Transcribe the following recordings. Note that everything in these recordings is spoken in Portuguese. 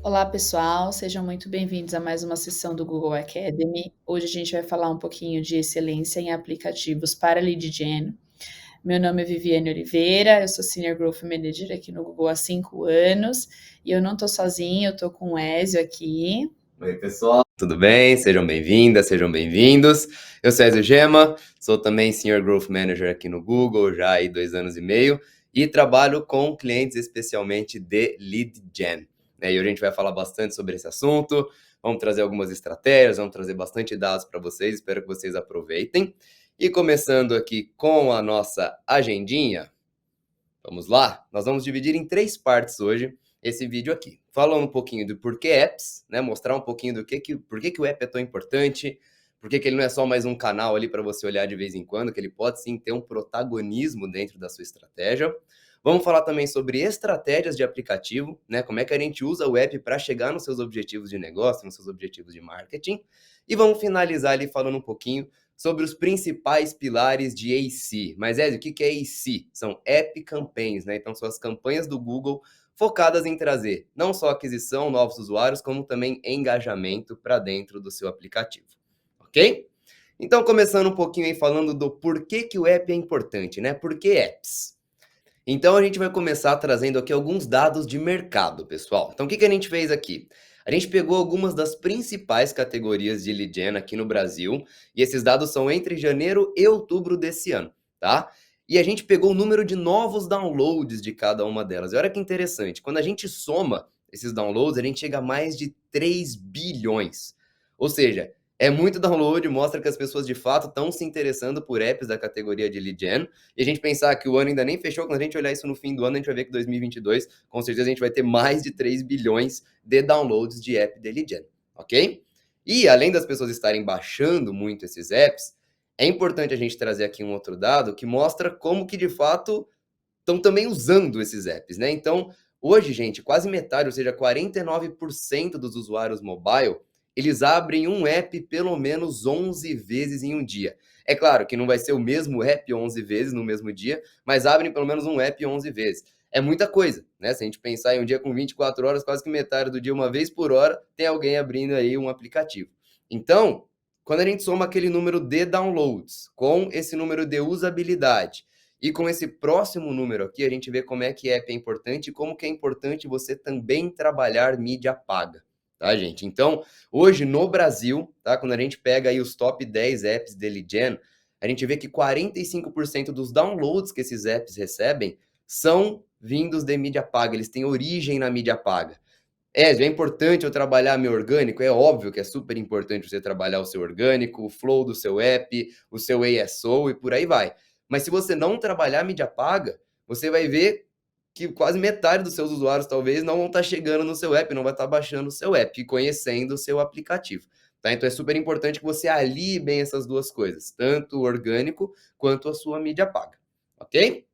Olá, pessoal, sejam muito bem-vindos a mais uma sessão do Google Academy. Hoje a gente vai falar um pouquinho de excelência em aplicativos para lead gen. Meu nome é Viviane Oliveira, eu sou Senior Growth Manager aqui no Google há 5 anos e eu não estou sozinha, eu estou com o Ezio aqui. Oi, pessoal, tudo bem? Sejam bem-vindas, sejam bem-vindos. Eu sou Ezio Gema, sou também Senior Growth Manager aqui no Google já há 2 anos e meio e trabalho com clientes especialmente de lead gen. E hoje a gente vai falar bastante sobre esse assunto, vamos trazer algumas estratégias, vamos trazer bastante dados para vocês, espero que vocês aproveitem. E começando aqui com a nossa agendinha, vamos lá? Nós vamos dividir em 3 partes hoje esse vídeo aqui. Falando um pouquinho do porquê apps, né? Mostrar um pouquinho do por que o app é tão importante, por que ele não é só mais um canal ali para você olhar de vez em quando, que ele pode sim ter um protagonismo dentro da sua estratégia. Vamos falar também sobre estratégias de aplicativo, né? Como é que a gente usa o app para chegar nos seus objetivos de negócio, nos seus objetivos de marketing. E vamos finalizar ali falando um pouquinho sobre os principais pilares de AC. Mas, Ezio, o que é AC? São App Campaigns, né? Então, são as campanhas do Google focadas em trazer não só aquisição, novos usuários, como também engajamento para dentro do seu aplicativo, ok? Então, começando um pouquinho aí falando do porquê que o app é importante, né? Por que apps? Então, a gente vai começar trazendo aqui alguns dados de mercado, pessoal. Então, o que a gente fez aqui? A gente pegou algumas das principais categorias de lead gen aqui no Brasil, e esses dados são entre janeiro e outubro desse ano, tá? E a gente pegou o número de novos downloads de cada uma delas. E olha que interessante, quando a gente soma esses downloads, a gente chega a mais de 3 bilhões. Ou seja, é muito download, mostra que as pessoas de fato estão se interessando por apps da categoria de lead gen, e a gente pensar que o ano ainda nem fechou, quando a gente olhar isso no fim do ano, a gente vai ver que 2022, com certeza a gente vai ter mais de 3 bilhões de downloads de app de lead gen, ok? E além das pessoas estarem baixando muito esses apps, é importante a gente trazer aqui um outro dado que mostra como que de fato estão também usando esses apps, né? Então, hoje, gente, quase metade, ou seja, 49% dos usuários mobile, eles abrem um app pelo menos 11 vezes em um dia. É claro que não vai ser o mesmo app 11 vezes no mesmo dia, mas abrem pelo menos um app 11 vezes. É muita coisa, né? Se a gente pensar em um dia com 24 horas, quase que metade do dia, uma vez por hora, tem alguém abrindo aí um aplicativo. Então, quando a gente soma aquele número de downloads com esse número de usabilidade, e com esse próximo número aqui, a gente vê como é que app é importante e como que é importante você também trabalhar mídia paga, tá, gente? Então, hoje no Brasil, tá, quando a gente pega aí os top 10 apps de lead gen, a gente vê que 45% dos downloads que esses apps recebem são vindos de mídia paga, eles têm origem na mídia paga. É importante eu trabalhar meu orgânico? É óbvio que é super importante você trabalhar o seu orgânico, o flow do seu app, o seu ASO e por aí vai. Mas se você não trabalhar mídia paga, você vai ver que quase metade dos seus usuários talvez não vão estar chegando no seu app, não vai estar baixando o seu app e conhecendo o seu aplicativo. Tá? Então é super importante que você alie bem essas duas coisas, tanto o orgânico quanto a sua mídia paga, ok?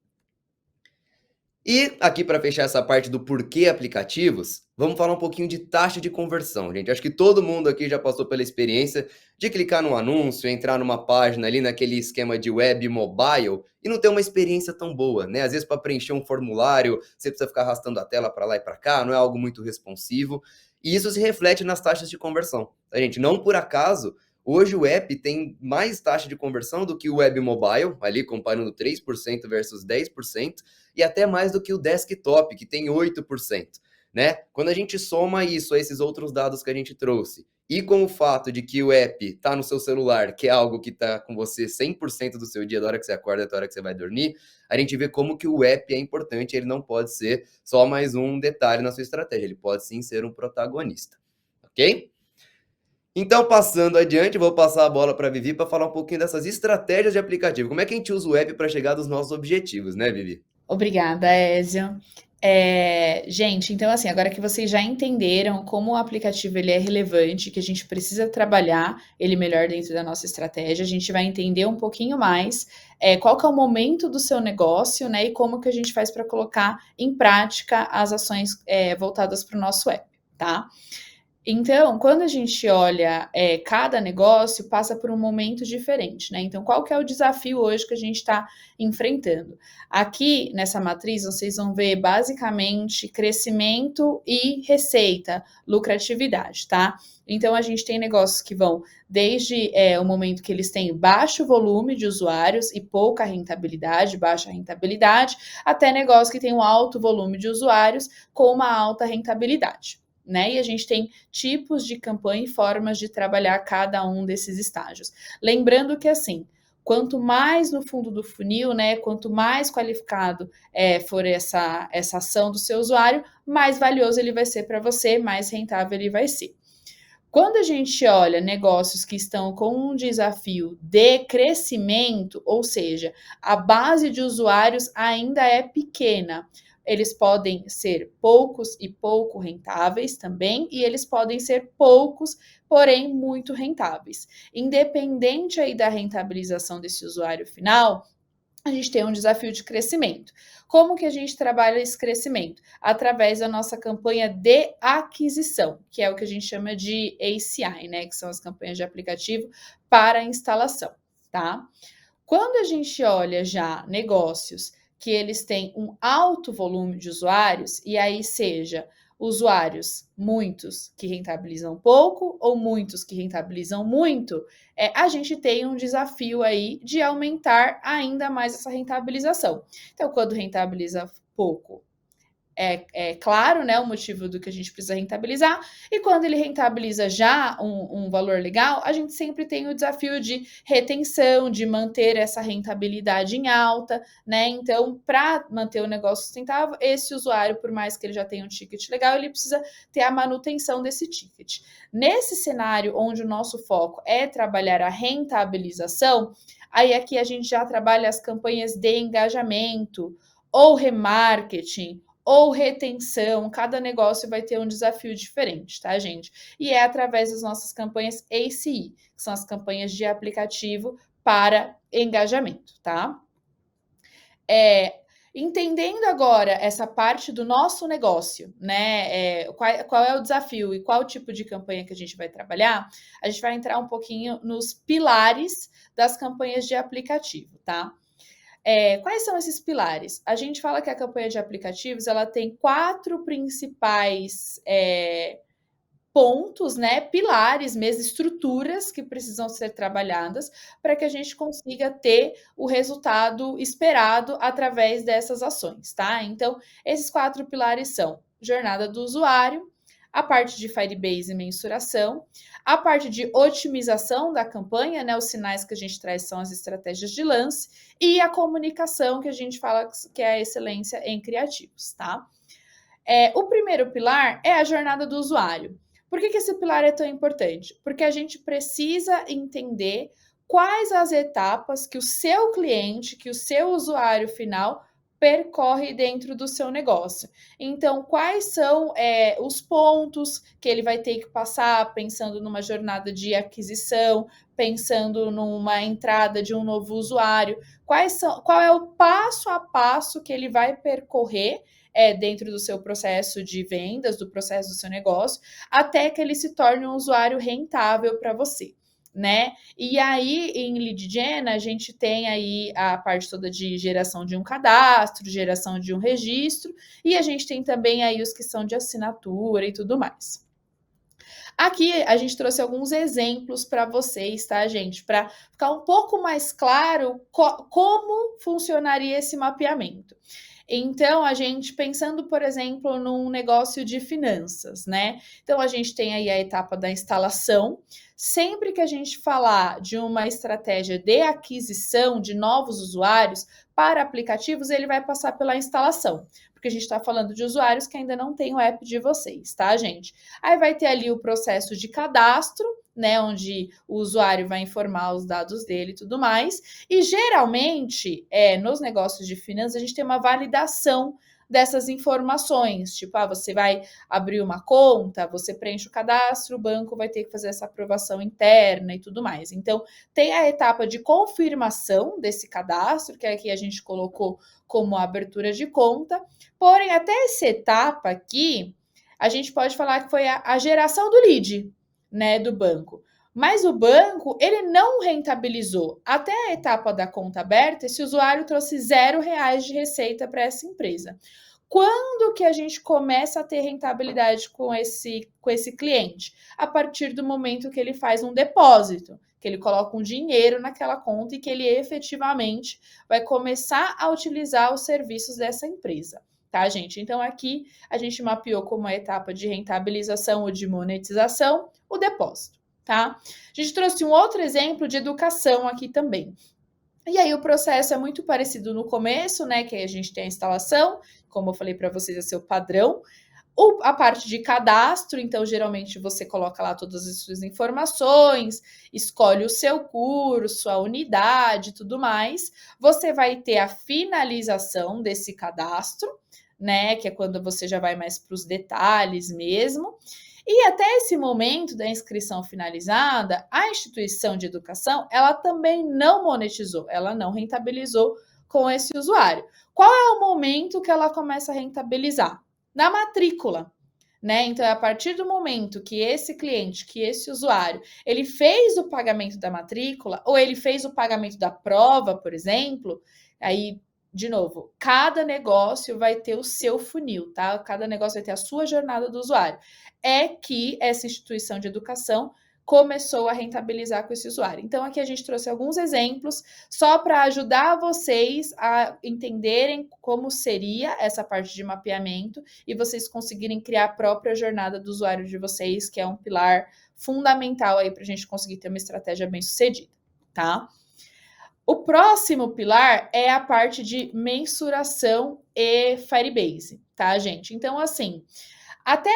E aqui para fechar essa parte do porquê aplicativos, vamos falar um pouquinho de taxa de conversão, gente. Acho que todo mundo aqui já passou pela experiência de clicar num anúncio, entrar numa página ali naquele esquema de web mobile e não ter uma experiência tão boa, né? Às vezes para preencher um formulário, você precisa ficar arrastando a tela para lá e para cá, não é algo muito responsivo. E isso se reflete nas taxas de conversão, tá, gente? Não por acaso, hoje o app tem mais taxa de conversão do que o web mobile, ali comparando 3% versus 10%, e até mais do que o desktop, que tem 8%, né? Quando a gente soma isso a esses outros dados que a gente trouxe, e com o fato de que o app está no seu celular, que é algo que está com você 100% do seu dia, da hora que você acorda até a hora que você vai dormir, a gente vê como que o app é importante, ele não pode ser só mais um detalhe na sua estratégia, ele pode sim ser um protagonista, ok? Então, passando adiante, vou passar a bola para a Vivi para falar um pouquinho dessas estratégias de aplicativo. Como é que a gente usa o app para chegar dos nossos objetivos, né, Vivi? Obrigada, Ezio. Gente, então assim, agora que vocês já entenderam como o aplicativo ele é relevante, que a gente precisa trabalhar ele melhor dentro da nossa estratégia, a gente vai entender um pouquinho mais qual que é o momento do seu negócio, né, e como que a gente faz para colocar em prática as ações voltadas para o nosso app, tá? Então, quando a gente olha, cada negócio passa por um momento diferente, né. Então qual que é o desafio hoje que a gente está enfrentando? Aqui nessa matriz vocês vão ver basicamente crescimento e receita, lucratividade, tá. Então a gente tem negócios que vão desde, o momento que eles têm baixo volume de usuários e pouca rentabilidade, baixa rentabilidade, até negócios que têm um alto volume de usuários com uma alta rentabilidade, né? E a gente tem tipos de campanha e formas de trabalhar cada um desses estágios. Lembrando que, assim, quanto mais no fundo do funil, né, quanto mais qualificado for essa ação do seu usuário, mais valioso ele vai ser para você, mais rentável ele vai ser. Quando a gente olha negócios que estão com um desafio de crescimento, ou seja, a base de usuários ainda é pequena, eles podem ser poucos e pouco rentáveis também, e eles podem ser poucos, porém muito rentáveis. Independente aí da rentabilização desse usuário final, a gente tem um desafio de crescimento. Como que a gente trabalha esse crescimento? Através da nossa campanha de aquisição, que é o que a gente chama de ACI, né? Que são as campanhas de aplicativo para instalação, tá? Quando a gente olha já negócios que eles têm um alto volume de usuários, e aí seja usuários muitos que rentabilizam pouco ou muitos que rentabilizam muito, a gente tem um desafio aí de aumentar ainda mais essa rentabilização. Então, quando rentabiliza pouco, é claro, né, o motivo do que a gente precisa rentabilizar, e quando ele rentabiliza já um valor legal, a gente sempre tem o desafio de retenção, de manter essa rentabilidade em alta, né? Então, para manter o negócio sustentável, esse usuário, por mais que ele já tenha um ticket legal, ele precisa ter a manutenção desse ticket. Nesse cenário onde o nosso foco é trabalhar a rentabilização, aí aqui a gente já trabalha as campanhas de engajamento ou remarketing ou retenção, cada negócio vai ter um desafio diferente, tá, gente? E é através das nossas campanhas ACI, que são as campanhas de aplicativo para engajamento, tá? Entendendo agora essa parte do nosso negócio, né? Qual é o desafio e qual tipo de campanha que a gente vai trabalhar, a gente vai entrar um pouquinho nos pilares das campanhas de aplicativo, tá? Quais são esses pilares? A gente fala que a campanha de aplicativos ela tem 4 principais pontos, né? Pilares mesmo, estruturas que precisam ser trabalhadas para que a gente consiga ter o resultado esperado através dessas ações, tá? Então, esses 4 pilares são jornada do usuário, a parte de Firebase e mensuração, a parte de otimização da campanha, né? Os sinais que a gente traz são as estratégias de lance, e a comunicação, que a gente fala que é a excelência em criativos, tá? O primeiro pilar é a jornada do usuário. Por que esse pilar é tão importante? Porque a gente precisa entender quais as etapas que o seu cliente, que o seu usuário final percorre dentro do seu negócio. Então, quais são os pontos que ele vai ter que passar pensando numa jornada de aquisição, pensando numa entrada de um novo usuário? Qual é o passo a passo que ele vai percorrer dentro do seu processo de vendas, do processo do seu negócio, até que ele se torne um usuário rentável para você, né? E aí, em lead gen, a gente tem aí a parte toda de geração de um cadastro, geração de um registro, e a gente tem também aí os que são de assinatura e tudo mais. Aqui a gente trouxe alguns exemplos para vocês, tá, gente? Para ficar um pouco mais claro como funcionaria esse mapeamento. Então, a gente pensando, por exemplo, num negócio de finanças, né? Então, a gente tem aí a etapa da instalação. Sempre que a gente falar de uma estratégia de aquisição de novos usuários para aplicativos, ele vai passar pela instalação, porque a gente está falando de usuários que ainda não têm o app de vocês, tá, gente? Aí vai ter ali o processo de cadastro, né, onde o usuário vai informar os dados dele e tudo mais. E geralmente, nos negócios de finanças, a gente tem uma validação dessas informações. Tipo, você vai abrir uma conta, você preenche o cadastro, o banco vai ter que fazer essa aprovação interna e tudo mais. Então, tem a etapa de confirmação desse cadastro, que aqui a gente colocou como abertura de conta. Porém, até essa etapa aqui, a gente pode falar que foi a geração do lead, né, do banco. Mas o banco, ele não rentabilizou. Até a etapa da conta aberta, esse usuário trouxe R$ 0 de receita para essa empresa. Quando que a gente começa a ter rentabilidade com esse cliente? A partir do momento que ele faz um depósito, que ele coloca um dinheiro naquela conta e que ele efetivamente vai começar a utilizar os serviços dessa empresa. Tá, gente? Então, aqui a gente mapeou como a etapa de rentabilização ou de monetização o depósito, tá? A gente trouxe um outro exemplo de educação aqui também. E aí o processo é muito parecido no começo, né? Que a gente tem a instalação, como eu falei para vocês, é seu padrão. A parte de cadastro, então geralmente você coloca lá todas as suas informações, escolhe o seu curso, a unidade, tudo mais. Você vai ter a finalização desse cadastro, né? Que é quando você já vai mais para os detalhes mesmo. E até esse momento da inscrição finalizada, a instituição de educação, ela também não monetizou, ela não rentabilizou com esse usuário. Qual é o momento que ela começa a rentabilizar? Na matrícula, né? Então, é a partir do momento que esse cliente, que esse usuário, ele fez o pagamento da matrícula, ou ele fez o pagamento da prova, por exemplo, aí de novo, cada negócio vai ter o seu funil, tá? Cada negócio vai ter a sua jornada do usuário. É que essa instituição de educação começou a rentabilizar com esse usuário. Então, aqui a gente trouxe alguns exemplos só para ajudar vocês a entenderem como seria essa parte de mapeamento e vocês conseguirem criar a própria jornada do usuário de vocês, que é um pilar fundamental aí para a gente conseguir ter uma estratégia bem sucedida, tá? O próximo pilar é a parte de mensuração e Firebase, tá, gente? Então, assim, até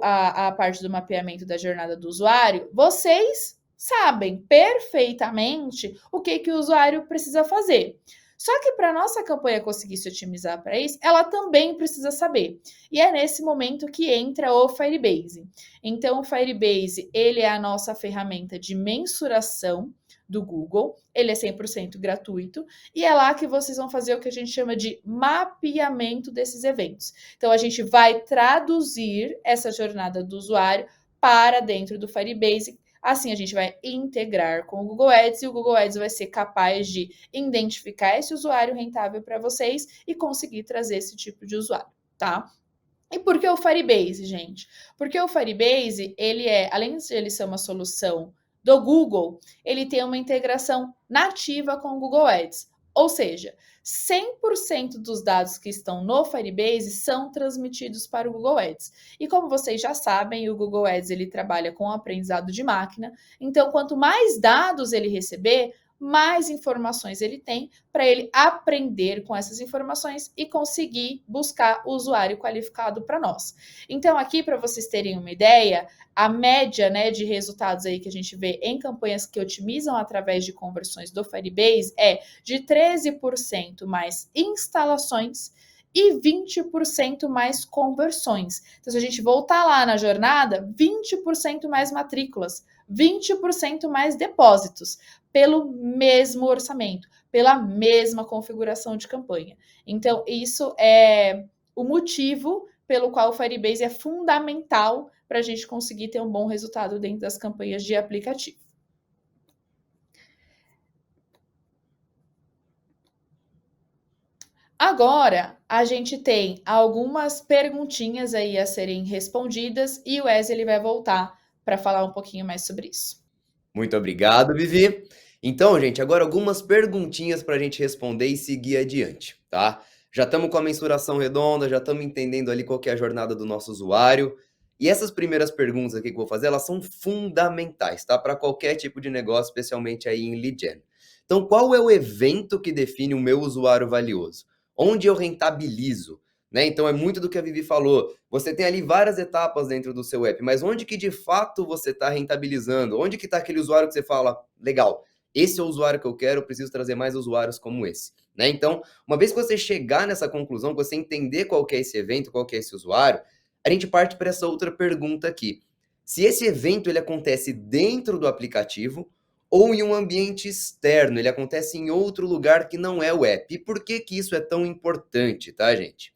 a parte do mapeamento da jornada do usuário, vocês sabem perfeitamente o que o usuário precisa fazer. Só que para a nossa campanha conseguir se otimizar para isso, ela também precisa saber. E é nesse momento que entra o Firebase. Então, o Firebase, ele é a nossa ferramenta de mensuração do Google, ele é 100% gratuito, e é lá que vocês vão fazer o que a gente chama de mapeamento desses eventos. Então, a gente vai traduzir essa jornada do usuário para dentro do Firebase. Assim, a gente vai integrar com o Google Ads e o Google Ads vai ser capaz de identificar esse usuário rentável para vocês e conseguir trazer esse tipo de usuário, tá? E por que o Firebase, gente? Porque o Firebase, ele é, além de ele ser uma solução do Google, ele tem uma integração nativa com o Google Ads. Ou seja, 100% dos dados que estão no Firebase são transmitidos para o Google Ads. E como vocês já sabem, o Google Ads ele trabalha com aprendizado de máquina. Então, quanto mais dados ele receber, mais informações ele tem para ele aprender com essas informações e conseguir buscar o usuário qualificado para nós. Então, aqui, para vocês terem uma ideia, a média, né, de resultados aí que a gente vê em campanhas que otimizam através de conversões do Firebase é de 13% mais instalações e 20% mais conversões. Então, se a gente voltar lá na jornada, 20% mais matrículas, 20% mais depósitos, pelo mesmo orçamento, pela mesma configuração de campanha. Então, isso é o motivo pelo qual o Firebase é fundamental para a gente conseguir ter um bom resultado dentro das campanhas de aplicativo. Agora, a gente tem algumas perguntinhas aí a serem respondidas e o Wesley vai voltar para falar um pouquinho mais sobre isso. Muito obrigado, Vivi. Então, gente, agora algumas perguntinhas para a gente responder e seguir adiante, tá? Já estamos com a mensuração redonda, já estamos entendendo ali qual que é a jornada do nosso usuário. E essas primeiras perguntas aqui que eu vou fazer, elas são fundamentais, tá? Para qualquer tipo de negócio, especialmente aí em lead gen. Então, qual é o evento que define o meu usuário valioso? Onde eu rentabilizo? Né? Então, é muito do que a Vivi falou. Você tem ali várias etapas dentro do seu app, mas onde que de fato você está rentabilizando? Onde que está aquele usuário que você fala, legal, esse é o usuário que eu quero, eu preciso trazer mais usuários como esse. Né? Então, uma vez que você chegar nessa conclusão, que você entender qual que é esse evento, qual que é esse usuário, a gente parte para essa outra pergunta aqui. Se esse evento ele acontece dentro do aplicativo ou em um ambiente externo, ele acontece em outro lugar que não é o app. E por que que isso é tão importante, tá, gente?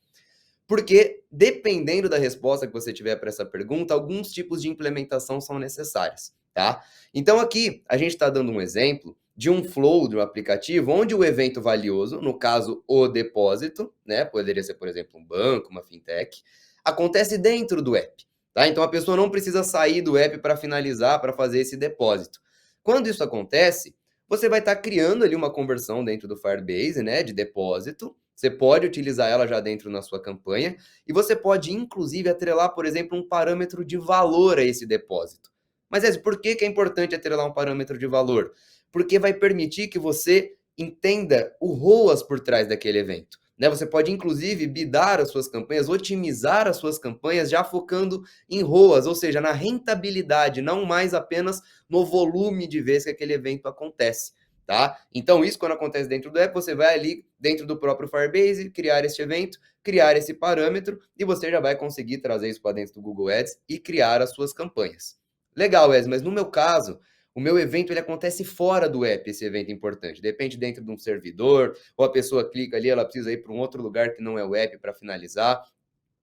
Porque, dependendo da resposta que você tiver para essa pergunta, alguns tipos de implementação são necessários, tá? Então, aqui, a gente está dando um exemplo de um flow de um aplicativo onde o evento valioso, no caso, o depósito, né? Poderia ser, por exemplo, um banco, uma fintech, acontece dentro do app, tá? Então, a pessoa não precisa sair do app para finalizar, para fazer esse depósito. Quando isso acontece, você vai estar criando ali uma conversão dentro do Firebase, né, de depósito. Você pode utilizar ela já dentro na sua campanha e você pode, inclusive, atrelar, por exemplo, um parâmetro de valor a esse depósito. Mas, Ezio, por que é importante atrelar um parâmetro de valor? Porque vai permitir que você entenda o ROAS por trás daquele evento. Né? Você pode, inclusive, bidar as suas campanhas, otimizar as suas campanhas, já focando em ROAS, ou seja, na rentabilidade, não mais apenas no volume de vezes que aquele evento acontece. Tá? Então, isso quando acontece dentro do app, você vai ali dentro do próprio Firebase, criar este evento, criar esse parâmetro, e você já vai conseguir trazer isso para dentro do Google Ads e criar as suas campanhas. Legal, Wes, mas no meu caso, o meu evento ele acontece fora do app, esse evento importante. Depende dentro de um servidor, ou a pessoa clica ali, ela precisa ir para um outro lugar que não é o app para finalizar.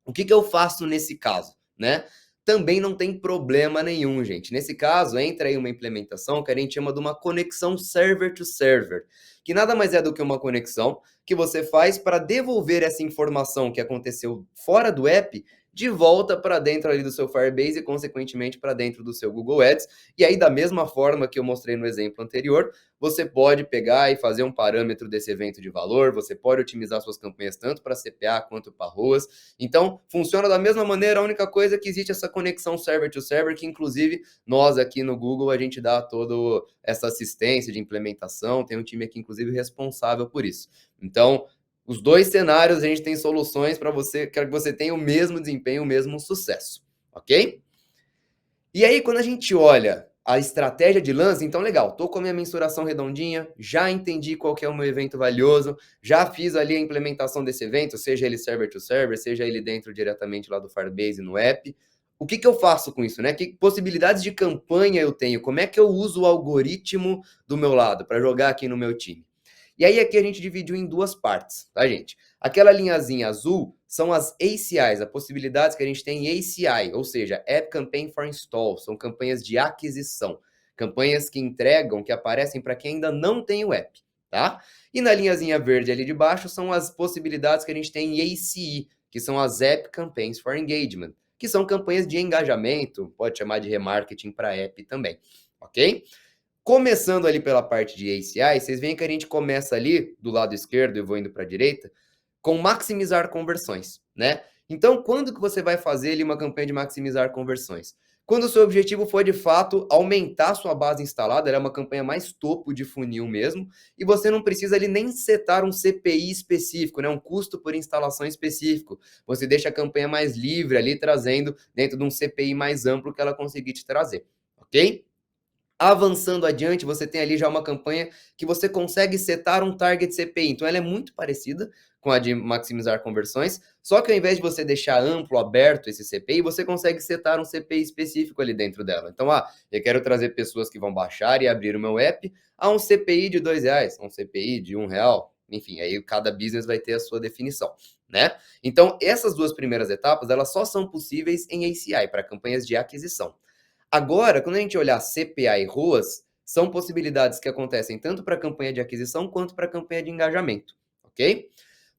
O que eu faço nesse caso, né? Também não tem problema nenhum, gente. Nesse caso, entra aí uma implementação que a gente chama de uma conexão server to server, que nada mais é do que uma conexão que você faz para devolver essa informação que aconteceu fora do app de volta para dentro ali do seu Firebase e, consequentemente, para dentro do seu Google Ads. E aí, da mesma forma que eu mostrei no exemplo anterior, você pode pegar e fazer um parâmetro desse evento de valor, você pode otimizar suas campanhas tanto para CPA quanto para ROAS. Então, funciona da mesma maneira, a única coisa é que existe essa conexão server to server, que inclusive nós aqui no Google, a gente dá toda essa assistência de implementação, tem um time aqui inclusive responsável por isso. Então, os dois cenários a gente tem soluções para você, quero que você tenha o mesmo desempenho, o mesmo sucesso, ok? E aí, quando a gente olha a estratégia de lance, então legal, tô com a minha mensuração redondinha, já entendi qual que é o meu evento valioso, já fiz ali a implementação desse evento, seja ele server to server, seja ele dentro diretamente lá do Firebase no app. O que eu faço com isso, né? Que possibilidades de campanha eu tenho? Como é que eu uso o algoritmo do meu lado para jogar aqui no meu time? E aí aqui a gente dividiu em duas partes, tá, gente? Aquela linhazinha azul são as ACIs, as possibilidades que a gente tem em ACI, ou seja, App Campaign for Install, são campanhas de aquisição, campanhas que entregam, que aparecem para quem ainda não tem o app, tá? E na linhazinha verde ali de baixo são as possibilidades que a gente tem em ACE, que são as App Campaigns for Engagement, que são campanhas de engajamento, pode chamar de remarketing para app também, ok? Começando ali pela parte de ACI, vocês veem que a gente começa ali do lado esquerdo, eu vou indo para a direita, com maximizar conversões, né? Então, quando que você vai fazer ali uma campanha de maximizar conversões? Quando o seu objetivo for, de fato, aumentar a sua base instalada, ela é uma campanha mais topo de funil mesmo, e você não precisa ali nem setar um CPI específico, né? Um custo por instalação específico. Você deixa a campanha mais livre ali, trazendo dentro de um CPI mais amplo que ela conseguir te trazer, ok? Avançando adiante, você tem ali já uma campanha que você consegue setar um target CPI. Então, ela é muito parecida com a de maximizar conversões, só que ao invés de você deixar amplo, aberto esse CPI, você consegue setar um CPI específico ali dentro dela. Então, eu quero trazer pessoas que vão baixar e abrir o meu app a um CPI de R$2, a um CPI de R$1. Enfim, aí cada business vai ter a sua definição, né? Então, essas duas primeiras etapas, elas só são possíveis em ACI, para campanhas de aquisição. Agora, quando a gente olhar CPA e ROAS, são possibilidades que acontecem tanto para a campanha de aquisição quanto para a campanha de engajamento, ok?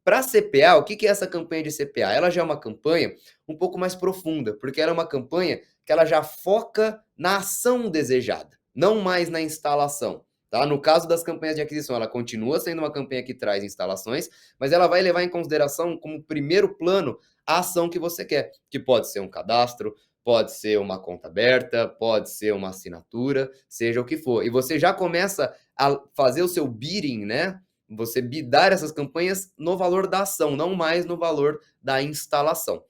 Para CPA, o que é essa campanha de CPA? Ela já é uma campanha um pouco mais profunda, porque ela é uma campanha que ela já foca na ação desejada, não mais na instalação. Tá? No caso das campanhas de aquisição, ela continua sendo uma campanha que traz instalações, mas ela vai levar em consideração como primeiro plano a ação que você quer, que pode ser um cadastro, pode ser uma conta aberta, pode ser uma assinatura, seja o que for. E você já começa a fazer o seu bidding, né? Você bidar essas campanhas no valor da ação, não mais no valor da instalação.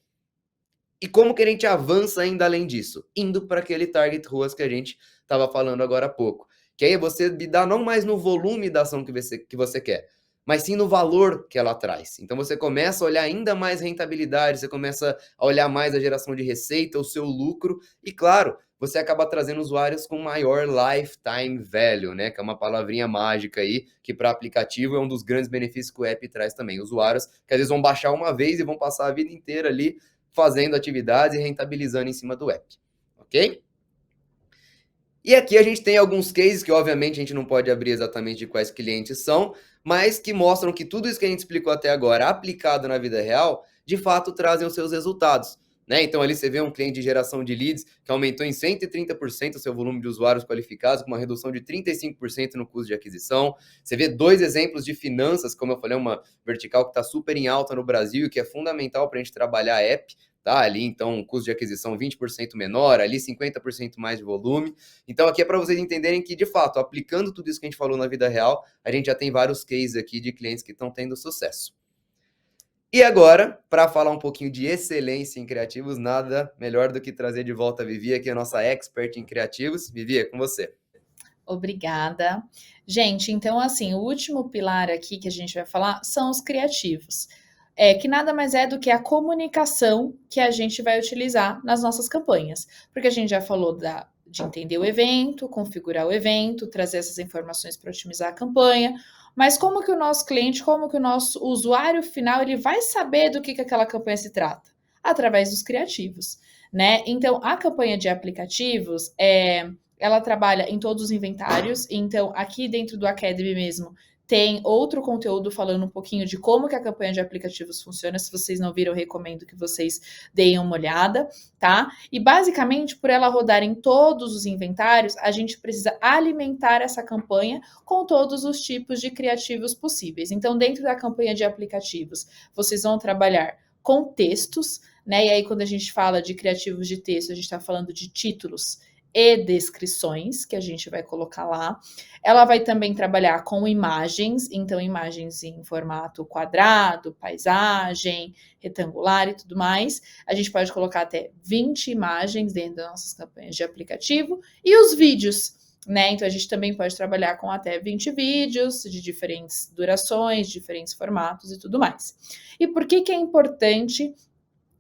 E como que a gente avança ainda além disso? Indo para aquele target ROAS que a gente estava falando agora há pouco. Que aí você bidar não mais no volume da ação que você quer, mas sim no valor que ela traz. Então você começa a olhar ainda mais rentabilidade, você começa a olhar mais a geração de receita, o seu lucro, e claro, você acaba trazendo usuários com maior lifetime value, né? Que é uma palavrinha mágica aí, que para aplicativo é um dos grandes benefícios que o app traz também. Usuários que às vezes vão baixar uma vez e vão passar a vida inteira ali fazendo atividades e rentabilizando em cima do app, ok? E aqui a gente tem alguns cases que, obviamente, a gente não pode abrir exatamente de quais clientes são, mas que mostram que tudo isso que a gente explicou até agora, aplicado na vida real, de fato trazem os seus resultados, né? Então ali você vê um cliente de geração de leads que aumentou em 130% o seu volume de usuários qualificados, com uma redução de 35% no custo de aquisição. Você vê 2 exemplos de finanças, como eu falei, uma vertical que está super em alta no Brasil e que é fundamental para a gente trabalhar app, tá? Ali, então, um custo de aquisição 20% menor, ali 50% mais de volume. Então, aqui é para vocês entenderem que, de fato, aplicando tudo isso que a gente falou na vida real, a gente já tem vários cases aqui de clientes que estão tendo sucesso. E agora, para falar um pouquinho de excelência em criativos, nada melhor do que trazer de volta a Vivi, aqui a nossa expert em criativos. Vivi, é com você. Obrigada. Gente, então assim, o último pilar aqui que a gente vai falar são os criativos. Que nada mais é do que a comunicação que a gente vai utilizar nas nossas campanhas. Porque a gente já falou de entender o evento, configurar o evento, trazer essas informações para otimizar a campanha, mas como que o nosso cliente, como que o nosso usuário final, ele vai saber do que aquela campanha se trata? Através dos criativos, né? Então, a campanha de aplicativos ela trabalha em todos os inventários, então aqui dentro do Academy mesmo tem outro conteúdo falando um pouquinho de como que a campanha de aplicativos funciona. Se vocês não viram, eu recomendo que vocês deem uma olhada, tá? E basicamente, por ela rodar em todos os inventários, a gente precisa alimentar essa campanha com todos os tipos de criativos possíveis. Então, dentro da campanha de aplicativos, vocês vão trabalhar com textos, né? E aí, quando a gente fala de criativos de texto, a gente está falando de títulos e descrições que a gente vai colocar lá. Ela vai também trabalhar com imagens, então imagens em formato quadrado, paisagem, retangular e tudo mais. A gente pode colocar até 20 imagens dentro das nossas campanhas de aplicativo e os vídeos, né? Então a gente também pode trabalhar com até 20 vídeos de diferentes durações, diferentes formatos e tudo mais. E por que é importante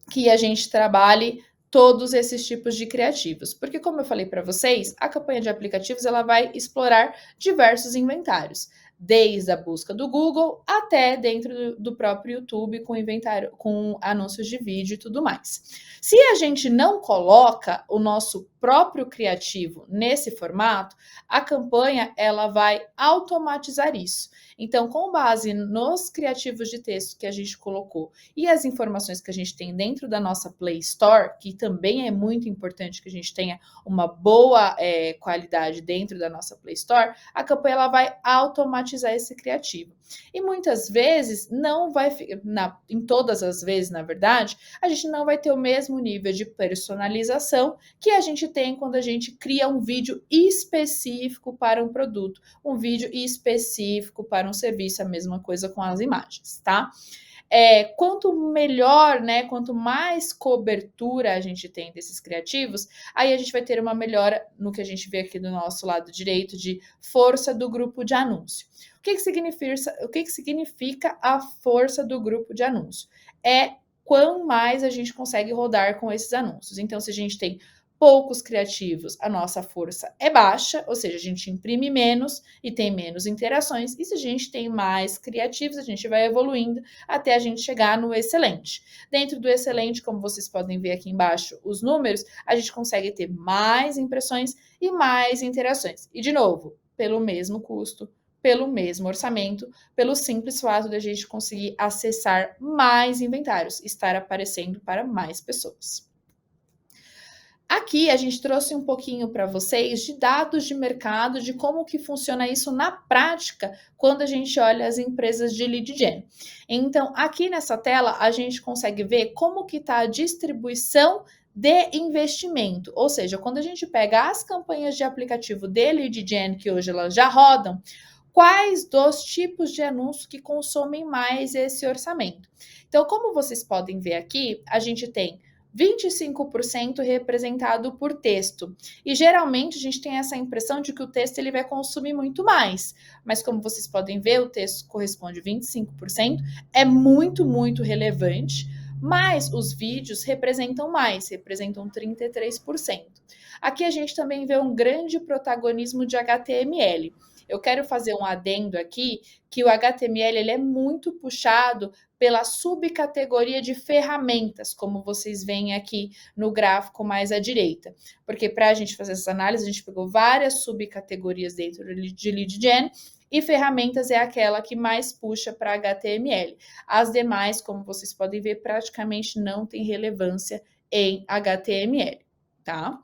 que a gente trabalhe todos esses tipos de criativos? Porque, como eu falei para vocês, a campanha de aplicativos ela vai explorar diversos inventários, desde a busca do Google até dentro do próprio YouTube com inventário, com anúncios de vídeo e tudo mais. Se a gente não coloca o nosso próprio criativo nesse formato, a campanha ela vai automatizar isso. Então, com base nos criativos de texto que a gente colocou e as informações que a gente tem dentro da nossa Play Store, que também é muito importante que a gente tenha uma boa qualidade dentro da nossa Play Store, a campanha ela vai automatizar esse criativo. E muitas vezes não vai, em todas as vezes, na verdade, a gente não vai ter o mesmo nível de personalização que a gente tem quando a gente cria um vídeo específico para um produto, um vídeo específico para um serviço, a mesma coisa com as imagens, tá? Quanto melhor, né, quanto mais cobertura a gente tem desses criativos, aí a gente vai ter uma melhora no que a gente vê aqui do nosso lado direito de força do grupo de anúncio. O que significa a força do grupo de anúncio? É quão mais a gente consegue rodar com esses anúncios. Então, se a gente tem poucos criativos, a nossa força é baixa, ou seja, a gente imprime menos e tem menos interações. E se a gente tem mais criativos, a gente vai evoluindo até a gente chegar no excelente. Dentro do excelente, como vocês podem ver aqui embaixo, os números, a gente consegue ter mais impressões e mais interações. E, de novo, pelo mesmo custo, pelo mesmo orçamento, pelo simples fato de a gente conseguir acessar mais inventários, estar aparecendo para mais pessoas. Aqui a gente trouxe um pouquinho para vocês de dados de mercado, de como que funciona isso na prática quando a gente olha as empresas de lead gen. Então, aqui nessa tela a gente consegue ver como que está a distribuição de investimento, ou seja, quando a gente pega as campanhas de aplicativo de lead gen, que hoje elas já rodam, quais dos tipos de anúncio que consomem mais esse orçamento. Então, como vocês podem ver aqui, a gente tem 25% representado por texto. E geralmente a gente tem essa impressão de que o texto ele vai consumir muito mais. Mas como vocês podem ver, o texto corresponde a 25%, é muito, muito relevante. mas os vídeos representam mais, representam 33%. Aqui a gente também vê um grande protagonismo de HTML. Eu quero fazer um adendo aqui, que o HTML ele é muito puxado pela subcategoria de ferramentas, como vocês veem aqui no gráfico mais à direita. Porque para a gente fazer essa análise, a gente pegou várias subcategorias dentro de Lead Gen, e ferramentas é aquela que mais puxa para HTML. As demais, como vocês podem ver, praticamente não tem relevância em HTML, tá?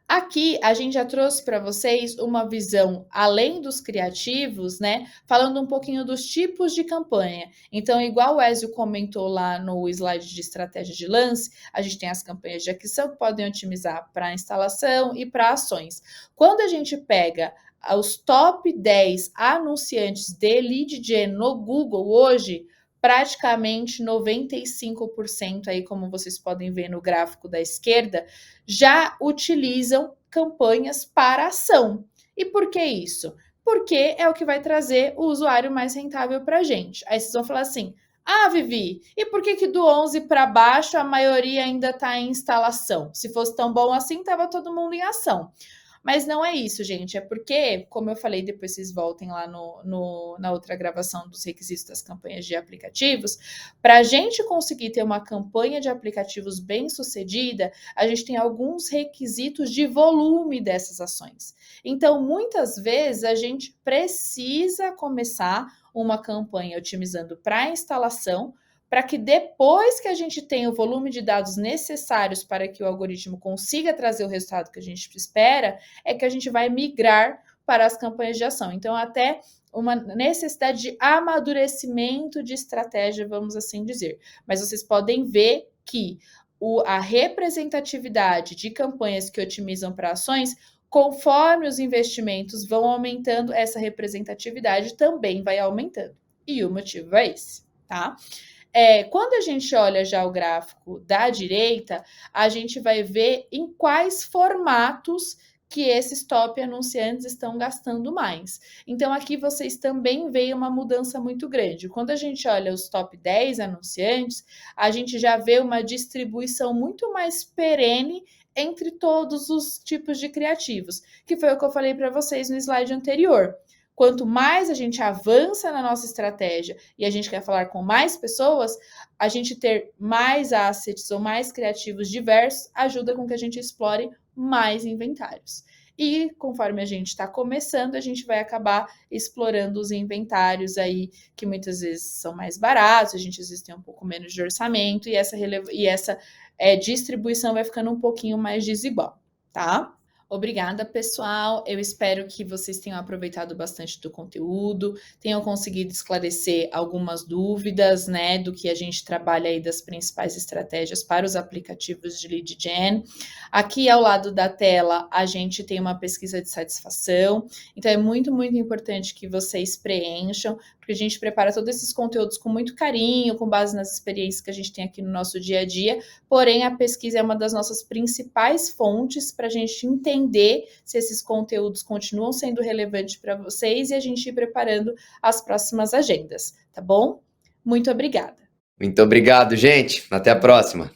Aqui a gente já trouxe para vocês uma visão além dos criativos, né? Falando um pouquinho dos tipos de campanha. Então, igual o Ezio comentou lá no slide de estratégia de lance, a gente tem as campanhas de aquisição que podem otimizar para instalação e para ações. Quando a gente pega os top 10 anunciantes de lead gen no Google hoje, praticamente 95% aí, como vocês podem ver no gráfico da esquerda, já utilizam campanhas para ação. E por que isso? Porque é o que vai trazer o usuário mais rentável para a gente. Aí vocês vão falar assim, ah, Vivi, e por que do 11 para baixo a maioria ainda está em instalação? Se fosse tão bom assim, estava todo mundo em ação. Mas não é isso, gente. É porque, como eu falei, depois vocês voltem lá na outra gravação dos requisitos das campanhas de aplicativos. Para a gente conseguir ter uma campanha de aplicativos bem sucedida, a gente tem alguns requisitos de volume dessas ações. Então, muitas vezes, a gente precisa começar uma campanha otimizando para instalação, para que depois que a gente tenha o volume de dados necessários para que o algoritmo consiga trazer o resultado que a gente espera, é que a gente vai migrar para as campanhas de ação. Então, até uma necessidade de amadurecimento de estratégia, vamos assim dizer. Mas vocês podem ver que a representatividade de campanhas que otimizam para ações, conforme os investimentos vão aumentando, essa representatividade também vai aumentando. E o motivo é esse, tá? Quando a gente olha já o gráfico da direita, a gente vai ver em quais formatos que esses top anunciantes estão gastando mais. Então, aqui vocês também veem uma mudança muito grande. Quando a gente olha os top 10 anunciantes, a gente já vê uma distribuição muito mais perene entre todos os tipos de criativos, que foi o que eu falei para vocês no slide anterior. Quanto mais a gente avança na nossa estratégia e a gente quer falar com mais pessoas, a gente ter mais assets ou mais criativos diversos ajuda com que a gente explore mais inventários. E conforme a gente está começando, a gente vai acabar explorando os inventários aí que muitas vezes são mais baratos, a gente às vezes tem um pouco menos de orçamento e essa distribuição vai ficando um pouquinho mais desigual, tá? Obrigada, pessoal. Eu espero que vocês tenham aproveitado bastante do conteúdo, tenham conseguido esclarecer algumas dúvidas, né, do que a gente trabalha aí das principais estratégias para os aplicativos de lead gen. Aqui ao lado da tela, a gente tem uma pesquisa de satisfação, então é muito, muito importante que vocês preencham, porque a gente prepara todos esses conteúdos com muito carinho, com base nas experiências que a gente tem aqui no nosso dia a dia, porém a pesquisa é uma das nossas principais fontes para a gente entender se esses conteúdos continuam sendo relevantes para vocês e a gente ir preparando as próximas agendas, tá bom? Muito obrigada. Muito obrigado, gente. Até a próxima.